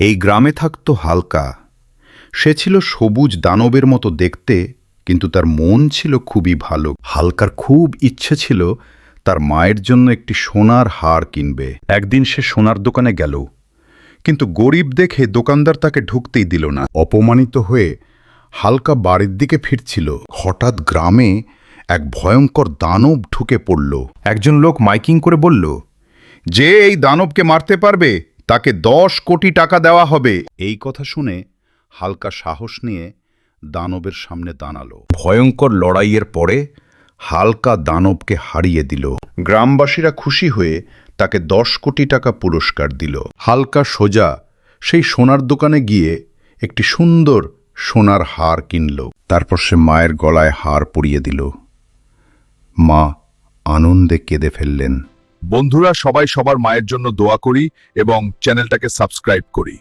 এই গ্রামে থাকত হালকা। সে ছিল সবুজ দানবের মতো দেখতে, কিন্তু তার মন ছিল খুবই ভালো। হালকার খুব ইচ্ছে ছিল তার মায়ের জন্য একটি সোনার হার কিনবে। একদিন সে সোনার দোকানে গেল, কিন্তু গরিব দেখে দোকানদার তাকে ঢুকতেই দিল না। অপমানিত হয়ে হালকা বাড়ির দিকে ফিরছিল। হঠাৎ গ্রামে এক ভয়ঙ্কর দানব ঢুকে পড়ল। একজন লোক মাইকিং করে বলল, যে এই দানবকে মারতে পারবে তাকে 10 কোটি টাকা দেওয়া হবে। এই কথা শুনে হালকা সাহস নিয়ে দানবের সামনে দাঁড়ালো। ভয়ঙ্কর লড়াইয়ের পরে হালকা দানবকে হারিয়ে দিল। গ্রামবাসীরা খুশি হয়ে তাকে 10 কোটি টাকা পুরস্কার দিল। হালকা সোজা সেই সোনার দোকানে গিয়ে একটি সুন্দর সোনার হার কিনল। তারপর সে মায়ের গলায় হার পরিয়ে দিল। মা আনন্দে কেঁদে ফেললেন। বন্ধুরা, সবাই সবার মায়ের জন্য দোয়া করি এবং চ্যানেলটাকে সাবস্ক্রাইব করি।